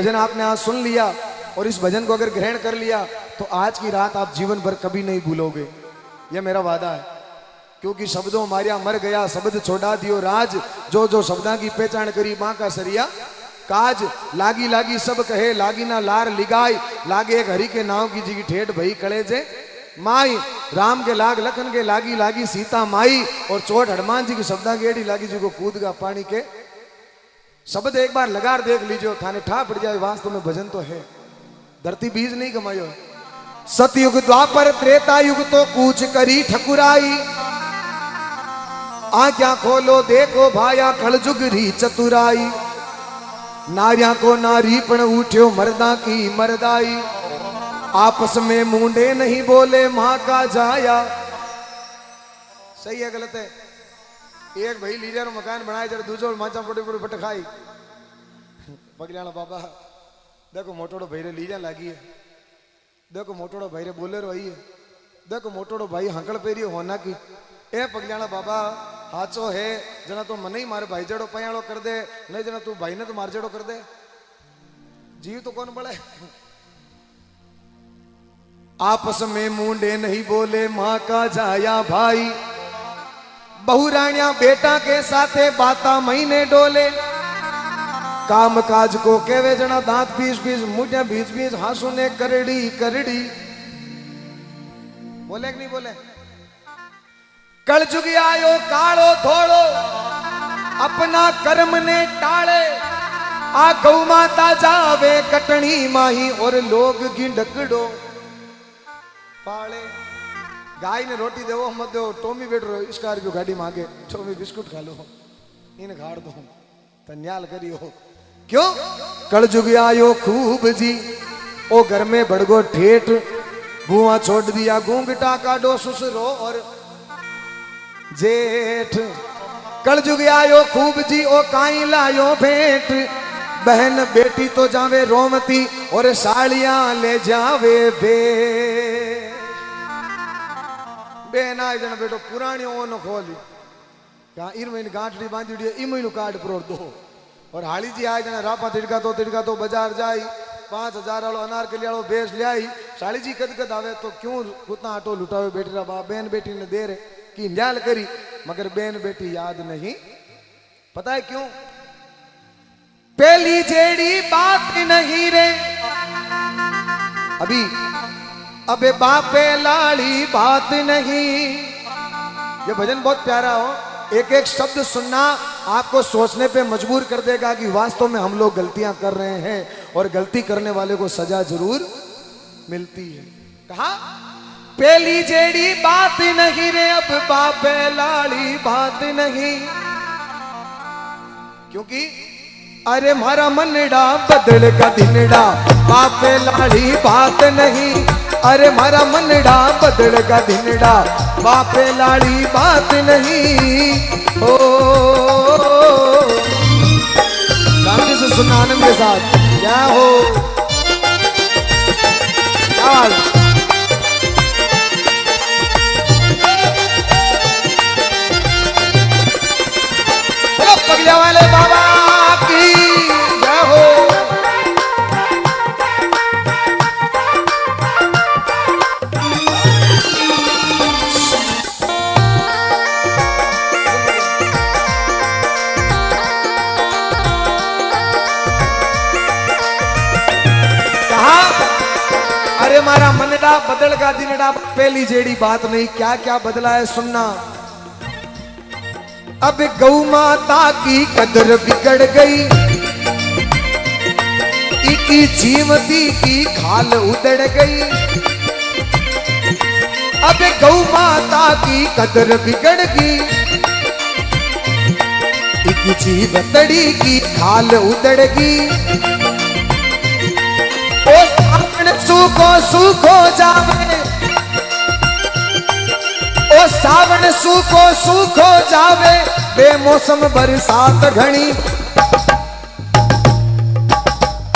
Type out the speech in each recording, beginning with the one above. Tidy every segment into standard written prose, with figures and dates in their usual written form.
भजन आपने आज सुन लिया और इस भजन को अगर ग्रहण कर लिया तो आज की रात आप जीवन भर कभी नहीं भूलोगे, यह मेरा वादा है। क्योंकि शब्दों मारिया मर गया, शब्द छोड़ा दियो राज, जो जो शब्दा की पहचान करी मां का सरिया काज। लागी लागी सब कहे लागी ना लार लिगाई, लागे एक हरि के नाव की जी ठेठ भई कलेजे माई। राम के लाग लखन के लागी लागी सीता माई, और चोट हनुमान जी की शब्दा की एड़ी लागी जी को कूद का पानी के। शब्द एक बार लगार देख लीजिए, थाने ठा पड़ जाए, वास्तव में भजन तो है, धरती बीज नहीं कमायो। सतयुग द्वापर त्रेता युग तो कूच करी ठकुराई, आज्ञा खोलो देखो भाया कलजुग री चतुराई। नारिया को नारी पण उठ्यो मर्दा की मर्दाई, आपस में मुंडे नहीं बोले मां का जाया। सही है गलत है? एक भाई लीजा रो मकान बनाए जरा दूसरो माचा पोटे पोटे फट खाई। पगलाना बाबा देखो मोटोड़ो भाई रे लीजा लागी है, देखो मोटोड़ो भाई रे बोले रही है, देखो मोटोड़ो भाई हंकड़ पेरी होना की। ए पगलाना बाबा हाचो है, जना तो मन ही मारे भाई जड़ो पयाड़ो कर दे, नहीं जना तू भाई ने तो मार जड़ो कर दे, जीव तो कौन बड़े। आपस में मुंडे नहीं बोले मां का जाया भाई, बहुरानिया बेटा के साथे बाता महीने डोले। काम काज को केवे जना दांत पीस पीस, मुझे बीच बीच हासू ने करड़ी करड़ी। बोले कि नहीं बोले? कल जुगी आयो कालो धोड़ो, अपना कर्म ने टाले। आ गौ माता जावे कटनी माही, और लोग गिंडकड़ो पाले। गाय ने रोटी देवो मत दो, टोमी बैठ रो स्कॉर्पियो गाड़ी मांगे, टोमी बिस्कुट खा लो, इन खाड़ दो तन्याल करियो। क्यों? कल जुग आयो खूब जी, ओ घर में बड़गो ठेठ, बुआ छोड़ दिया गूंगटा काडो ससुरो और जेठ। कल जुग आयो खूब जी, ओ काई लायो भेंट, बहन बेटी तो जावे रोमती, और साड़ियां ले जावे भेंट। बेन आए जन बेटो पुरानी ओनो खोली, कहा इरमें गांठड़ी बांधी डी इमईनु कार्ड प्रोड़ दो। और हाली जी आए जन रापा तिड़का तो बाजार जाई, 5000 वालो अनार के लियालो बेच ले आई। साली जी कद कद आवे तो क्यों उतना आटो लुटावे बेटी रा बाप, बहन बेटी ने दे रे की न्याल करी, मगर बहन बेटी याद नहीं। पता है क्यों? पहली जेड़ी बात नहीं रे अभी, अबे बापे लाड़ी बात नहीं। ये भजन बहुत प्यारा हो, एक एक शब्द सुनना आपको सोचने पे मजबूर कर देगा कि वास्तव में हम लोग गलतियां कर रहे हैं, और गलती करने वाले को सजा जरूर मिलती है। कहा पहली जेड़ी बात नहीं रे, अब बापे लाड़ी बात नहीं। क्योंकि अरे मारा मनड़ा बदल का दिनड़ा, बापे लाड़ी बात नहीं। अरे मारा मनड़ा बदल का दिनड़ा, बापे लाड़ी बात नहीं। ओ शांति से सुनना आनंद के साथ, क्या हो आवाज। बोलो पगलिया वाले बाबा की जय हो। मारा मनड़ा बदल का दिनड़ा, पहली जेड़ी बात नहीं। क्या क्या बदला है सुनना। अब गौ माता की कदर बिगड़ गई, इकी जीवती की खाल उधड़ गई। अब गौ माता की कदर बिगड़ गई, इकी जीवतड़ी की खाल उधड़ गई। सूखो सूखो जावे, ओ सावन सूखो सूखो जावे, बेमौसम बरसात घनी।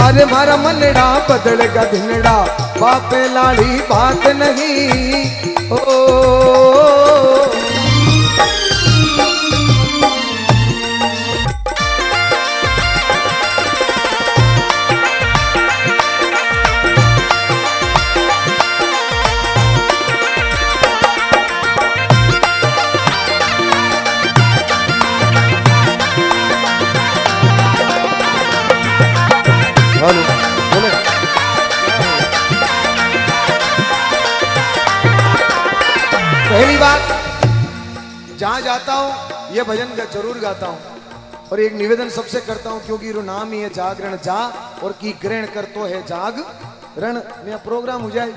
अरे मारा मनड़ा बदल का धिनड़ा, बापे लाड़ी बात नहीं। ओ जहां जाता हूं ये भजन जरूर गाता हूं और एक निवेदन सबसे करता हूं, क्योंकि रो नाम ही है जागरण जा और की ग्रहण कर तो है जागरण। मेरा प्रोग्राम हो जाए।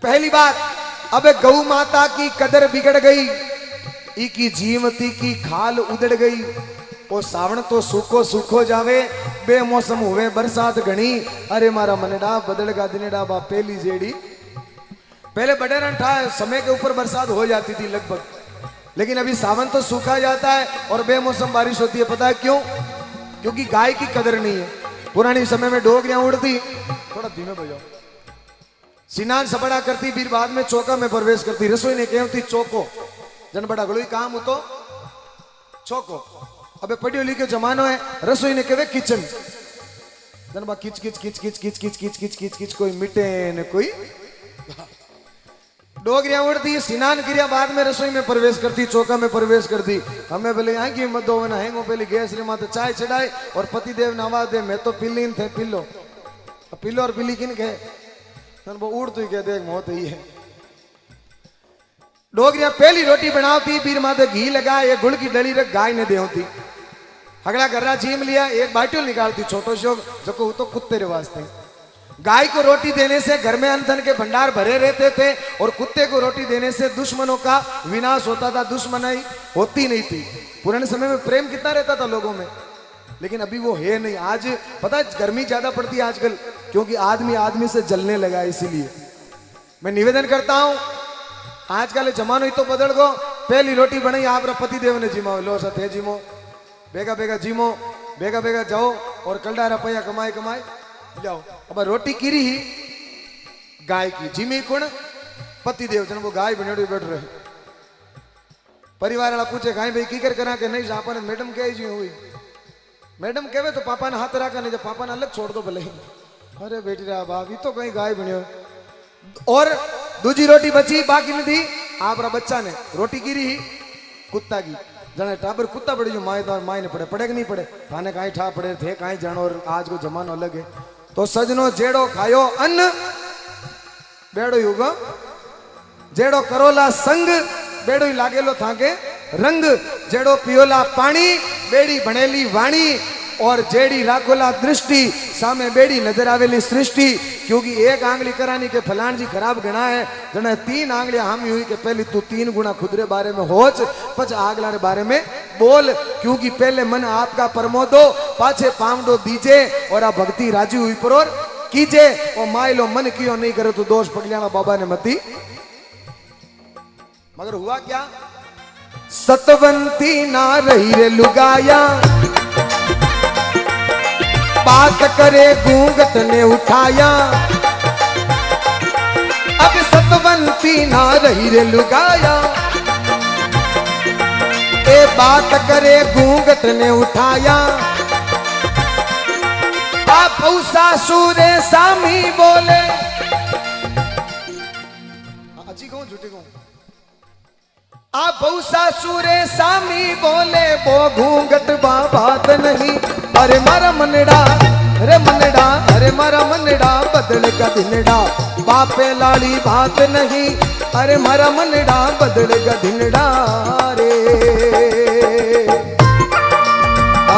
पहली बात, अब गौ माता की कदर बिगड़ गई, इकी जीवती की खाल उधड़ गई। ओ सावण तो सूखो सूखो जावे, बेमौसम हुए बरसात घनी। अरे मारा मनडा बदलगा दिनडा बा पहली जेड़ी। पहले बड़े रन था, समय के ऊपर बरसात हो जाती थी लगभग, लेकिन अभी सावन तो सूखा जाता है और बेमौसम बारिश होती है। पता है क्यों? क्योंकि गाय की कदर नहीं है। पुरानी समय में डोगरियां उड़ती, थोड़ा धीमे बजाओ, सिनान सपड़ा करती, फिर बाद में चौका में प्रवेश करती। रसोई ने कहती चौको, जन बड़ा गड़ोई काम हो तो चौको। अबे पढ़ियो लिखियो जमानो है, रसोई ने कहवे किचन। जन बा किच किच किच किच किच किच किच किच किच किच, कोई मिटे न कोई। डोगरियां उड़ती, स्नान क्रिया बाद में रसोई में प्रवेश करती, चौका में प्रवेश करती। हमें पहले आएंगी मदो ना हैंगो, पहले गैस रे माते चाय चढ़ाए और पति देव नवा दे। मैं तो पिल्लीन थे पिल्लो, पिल्लो और पिल्ली किन कहे, वो उड़ तो ही कह देख मौत ही है। डोगरियां पहली रोटी बनाती, फिर माते घी लगा, ये गुड़ की डली रख गाय ने देती। अगला गर्रा झीम लिया, एक बाटल निकालती छोटो शोक, जो तो कुत्ते रे वास्ते। गाय को रोटी देने से घर में अन्न धन के भंडार भरे रहते थे और कुत्ते को रोटी देने से दुश्मनों का विनाश होता था, दुश्मनाई होती नहीं थी। पुराने समय में प्रेम कितना रहता था लोगों में, लेकिन अभी वो है नहीं। आज पता है गर्मी ज्यादा पड़ती है आजकल, क्योंकि आदमी आदमी से जलने लगा। इसीलिए मैं निवेदन करता हूं, आजकल जमानो ही तो बदल गो। पहली रोटी बनाई आप पति देव ने जिमाओ, लो सत है जिमो, बेगा बेगा जिमो, बेगा बेगा जाओ और कलडा रुपया कमाए कमाए जाओ। अब रोटी कीरी ही गाय की, जिमी कुण पति देव, जन वो गाय बने बैठ रहे। परिवार वाला पूछे गाय भाई की करा के नहीं, आपा ने मैडम कह जी हुई। मैडम कहे तो पापा ने हाथ रखा, नहीं जब पापा ने अलग छोड़ दो भले। अरे बेटी रा भाभी तो कहीं गाय बनियो। और दूसरी रोटी बची, बाकी नहीं थी, आप बच्चा ने रोटी कीरी ही कुत्ता की। जने टाबर कुत्ता पड़े जो माए तो माए ने पड़े, पड़े कि नहीं पड़े, थाने कहीं ठा पड़े थे कहीं जानो। और आज को जमानो अलग है। तो सजनो जेड़ो खायो अन्न बेड़ो युगो, जेड़ो करोला संग बेड़ो ही लागेलो थाके रंग, जेड़ो पियोला पानी बेड़ी बनेली वाणी, और जेड़ी राखोला दृष्टि सामे बेड़ी नजर आवेली सृष्टि। क्योंकि एक आंगली करानी के फलान जी खराब गणा है, जने 3 आंगलियां हामी हुई के पहले तू 3 गुना खुद रे बारे में होच, पच आगला रे बारे में बोल। क्योंकि पहले मन आपका परमोदो, पाछे पामडो दीजे, और आ भक्ति राजी हुई परोर कीजे। ओ मायलो मन कियो नहीं करे तो दोष पगलियाना बाबा ने मती। मगर हुआ क्या? सतवंती ना रही रे लुगाया, बात करे घूंघट ने उठाया। अब सतवंती ना रही रे लुगाया, ए बात करे घूंघट ने उठाया। आप सासुरे सामी बोले, अच्छी कहूं झूठी कहूं, आप सासुरे सामी बोले, वो घूंघट बात नहीं। अरे मारा मनड़ा, अरे मनड़ा, अरे मारा मनड़ा बदल का दिनड़ा, बापे लाड़ी बात नहीं। अरे मारा मनड़ा बदल का दिनड़ा रे।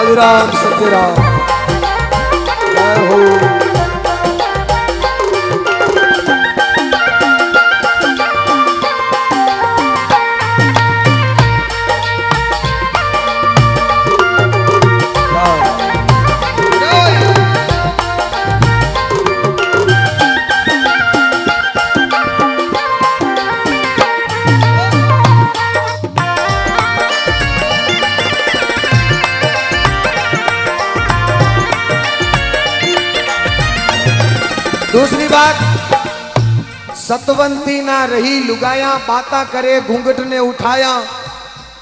साधु राम सत्यराम जय हो। दूसरी बात, सतवंती ना रही लुगाया, बाता करे घूंघट ने उठाया।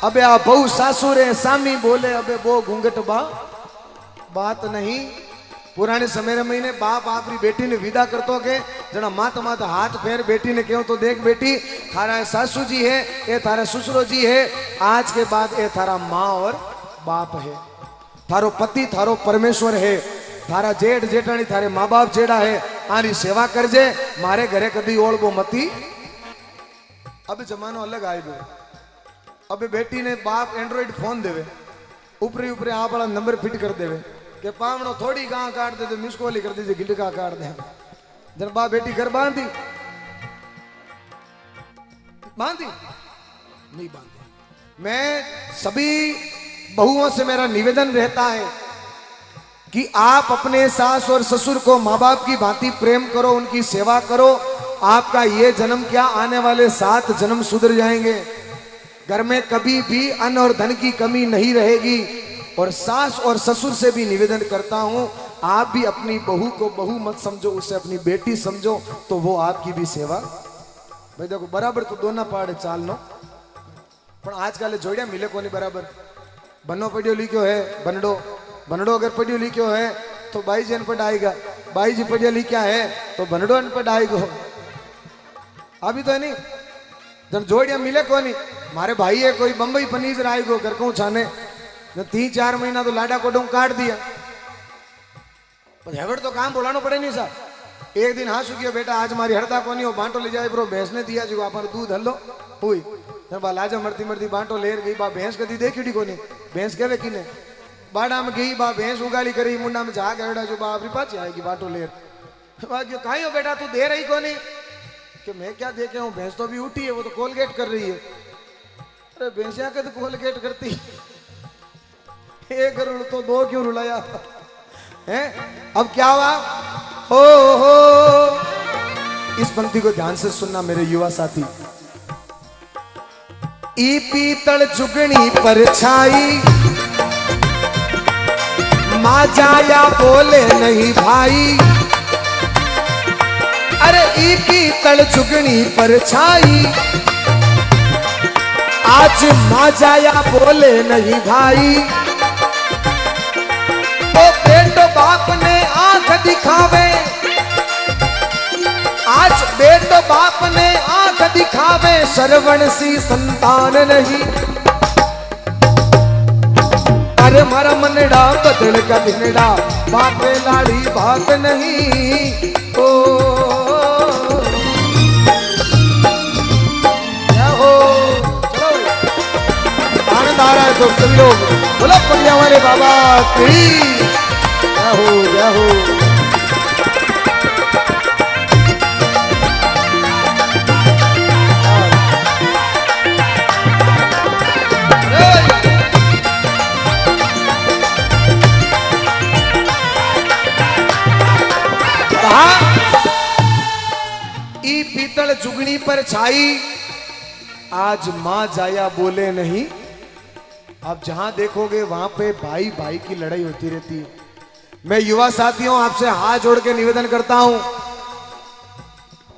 अबे आ बहु सासुरे सामी बोले, अबे वो घूंघट बात नहीं। पुराने समय में ने बाप आपरी बेटी ने विदा करतो के जना मात मात हाथ फेर बेटी ने क्यों तो देख बेटी, थारा सासू जी है, ये थारा ससुरो जी है, आज के बाद ये थारा माँ और बाप है, थारो पति थारो परमेश्वर है, थारा जेठ जेठानी थारे माँ बाप जेड़ा है, आरी सेवा करजे, मारे घरे कदी ओळबो मती। अब जमानो अलग आई गयो। अबे बेटी ने बाप एंड्रॉइड फोन देवे ऊपरी ऊपरी आप वाला नंबर फिट कर देवे के पावड़ो थोड़ी गां काट दे तो मिस कॉल ही कर दीजिए गिलका काट दे। जब बाप बेटी घर बांधी नहीं बांधी। मैं सभी बहुओं से मेरा निवेदन रहता है कि आप अपने सास और ससुर को माँ बाप की भांति प्रेम करो, उनकी सेवा करो। आपका ये जन्म क्या, आने वाले 7 जन्म सुधर जाएंगे। घर में कभी भी अन्न और धन की कमी नहीं रहेगी। और सास और ससुर से भी निवेदन करता हूं, आप भी अपनी बहू को बहू मत समझो, उसे अपनी बेटी समझो, तो वो आपकी भी सेवा। भाई देखो बराबर तो दोनों पाड़े चाल नो, पर आजकल जोड़िया मिले को नहीं बराबर। बनो पढ़ियो लिखियो है बनडो, बनडो अगर पढ़ियो लिखियो है तो बाई जी अनपढ़ आएगा, बाई जी पढ़िया लिखा है तो बनडो अनपढ़ आएगा। अभी तो है नहीं, जब जोड़िया मिले को नहीं। मारे भाई है कोई बम्बई पनीर आएगो घर को छाने, 3-4 महीना तो लाडा कोडों काट दिया, हेवड़ तो काम बोलाना पड़े नहीं सा। एक दिन हाँ सुखियो बेटा आज मारी हड़ता को नहीं हो, बांटो ले जाए ब्रो, भैंस ने दिया जो आप दूध हल्लो हुई। बा लाजा मरती मरती बांटो लेर गई, बा भैंस कदी देखी को नहीं, भैंस कहवे किने बाड़ा में गई, बा भैंस उगाली करी मुंडा में झाग हेड़ा जो बा अपनी पाची आएगी बांटो लेर। कहीं हो बेटा तू दे रही को नहीं, कि मैं क्या देखे हूँ, भैंस तो अभी उठी है, वो तो कोलगेट कर रही है। अरे भैंसिया के तो कोलगेट करती, एक करोड़ तो 2 क्यों रुलाया है। अब क्या हुआ हो, इस पंक्ति को ध्यान से सुनना मेरे युवा साथी। ई पीतल जुगनी पर छाई, माँ जाया बोले नहीं भाई। अरे ई पीतल जुगनी पर छाई, आज माँ जाया बोले नहीं भाई। तो बेटो बाप ने आंख दिखावे, आज बेटो बाप ने आंख दिखावे, श्रवण सी संतान नहीं। अरे मारा मनड़ा बदल का भिनड़ा, बापे लाड़ी बात नहीं। ओ आनंद आ रहा है तो सभी लोग बोलो पगड़िया वाले बाबा की जय हो, जय हो। ई पीतल जुगनी पर छाई, आज मां जाया बोले नहीं। आप जहां देखोगे वहां पे भाई भाई की लड़ाई होती रहती है। मैं युवा साथियों आपसे हाथ जोड़ के निवेदन करता हूं,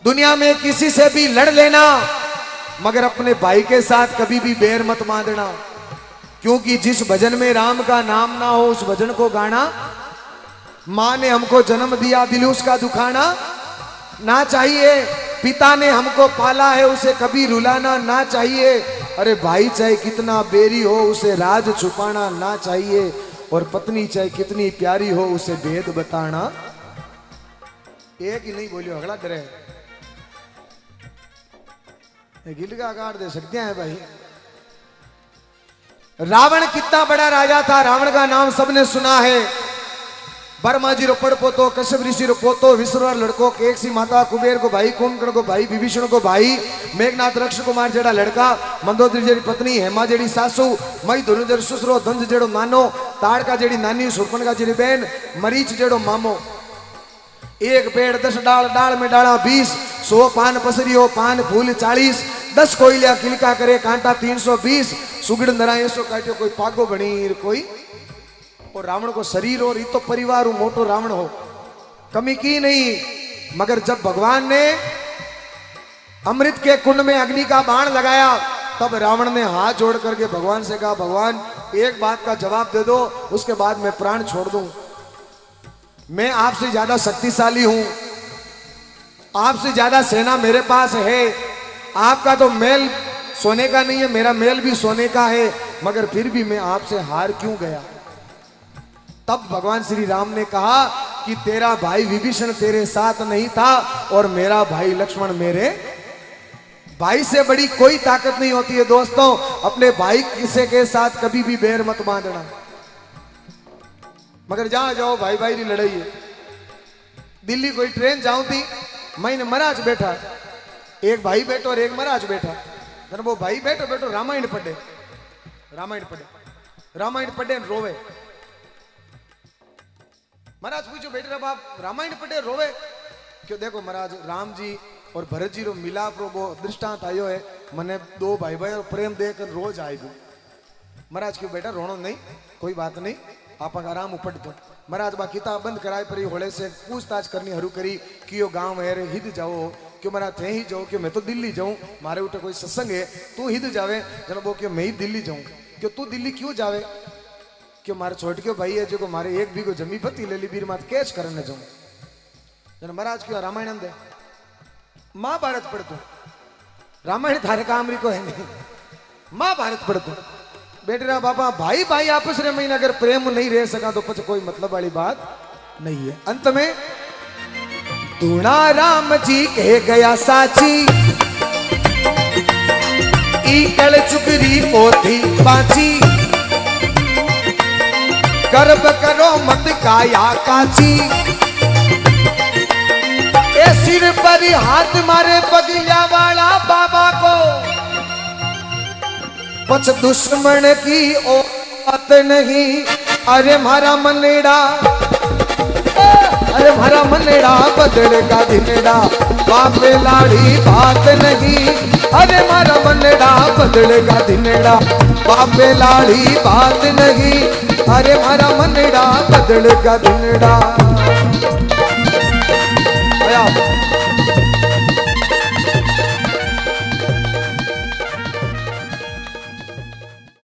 दुनिया में किसी से भी लड़ लेना, मगर अपने भाई के साथ कभी भी बैर मत बांधना। क्योंकि जिस भजन में राम का नाम ना हो उस भजन को गाना। माँ ने हमको जन्म दिया, दिल उसका दुखाना ना चाहिए। पिता ने हमको पाला है, उसे कभी रुलाना ना चाहिए। अरे भाई चाहे कितना बेरी हो उसे राज छुपाना ना चाहिए। और पत्नी चाहे कितनी प्यारी हो उसे भेद बताना। एक ही नहीं बोलियो, अगला डरे गिल का आकार दे सकते हैं भाई। रावण कितना बड़ा राजा था, रावण का नाम सबने सुना है। बर्मा जी रो पड़ पोतो, कश्यप ऋषि रो पोतो, विश्ववर लड़को, केकसी माता, कुबेर को भाई, कुंभकर्ण को भाई, विभीषण को भाई, मेघनाथ रक्ष कुमार जेड़ा लड़का, मंदोदरी जेड़ी पत्नी, हेमा जेड़ी सासू, मई धनुर्धर ससुरो, दंज जेड़ो नानो, ताड़का जेड़ी नानी, शूर्पणखा जेड़ी बहन, मरीच जेड़ो मामो। एक पेड़ 10 डाल, डाल में डाला 20, 100 पान पसरियो, पान फूल 40, 10 कोयलिया किलका करे, कांटा 320, सुगड़ नराय सो काटियो, कोई पागो बणीर कोई। और रावण को शरीर और तो परिवार मोटो रावण हो, कमी की नहीं। मगर जब भगवान ने अमृत के कुंड में अग्नि का बाण लगाया, तब रावण ने हाथ जोड़ करके भगवान से कहा, भगवान एक बात का जवाब दे दो, उसके बाद मैं प्राण छोड़ दूं। मैं आपसे ज्यादा शक्तिशाली हूं, आपसे ज्यादा सेना मेरे पास है। आपका तो महल सोने का नहीं है, मेरा महल भी सोने का है, मगर फिर भी मैं आपसे हार क्यों गया। तब भगवान श्री राम ने कहा कि तेरा भाई विभीषण तेरे साथ नहीं था और मेरा भाई लक्ष्मण मेरे भाई से बड़ी कोई ताकत नहीं होती है दोस्तों। अपने भाई किसी के साथ कभी भी बैर मत बांधना, मगर जहां जाओ भाई भाई की लड़ाई है। दिल्ली कोई ट्रेन जाऊं थी, मैंने महाराज बैठा, एक भाई बैठो और एक महाराज बैठा। जब वो भाई बैठो बैठो रामायण पढ़े, रामायण पढ़े, रामायण पढ़े रोवे। महाराज पूछो बेटे बाप रामायण पढ़े रोवे क्यों? देखो महाराज राम जी और भरत जी रो मिलाप रो वो दृष्टांत आयो है, मने दो भाई भाई और प्रेम देकर रोज आएगो। महाराज क्यों बेटा रोनो नहीं, कोई बात नहीं, आप आराम उपट दो। महाराज बा किताब बंद कराए पर होले से पूछताछ करनी हरू करी कि यो गांव है रे हिद जाओ क्यों? महाराज थे ही जाओ क्यों? मैं तो दिल्ली जाऊं, मारे उठे कोई सत्संग है, तू हिद जावे। जब वो क्यों मैं ही दिल्ली जाऊं क्यों? तू दिल्ली क्यों जावे क्यों? मारे छोट क्यों भाई है जो मारे एक भी को जमी पति ले ली बीर मात कैच करने जाऊं। जन महाराज क्यों रामायण दे महाभारत पढ़तो, रामायण थारे कामरी को है नहीं, महाभारत पढ़तो। बेटे बाबा भाई भाई आपस रे महीना अगर प्रेम नहीं रह सका तो कुछ कोई मतलब वाली बात नहीं है। अंत में तूणा राम जी कह गया साची, ईकड़ चुकरी पोथी बाची, गर्भ करो मत काया काची। ए सिर पर हाथ मारे बगिया वाला बाबा को, पछ दुश्मन की औकात नहीं। अरे मारा मनेड़ा, अरे मारा मनेड़ा बदलेगा दिनेड़ा, बापे लाड़ी बात नहीं। अरे मारा मनेड़ा बदलेगा दिनेड़ा, बापे लाड़ी बात नहीं। अरे मारा मनेड़ा बदलेगा दिनेड़ा।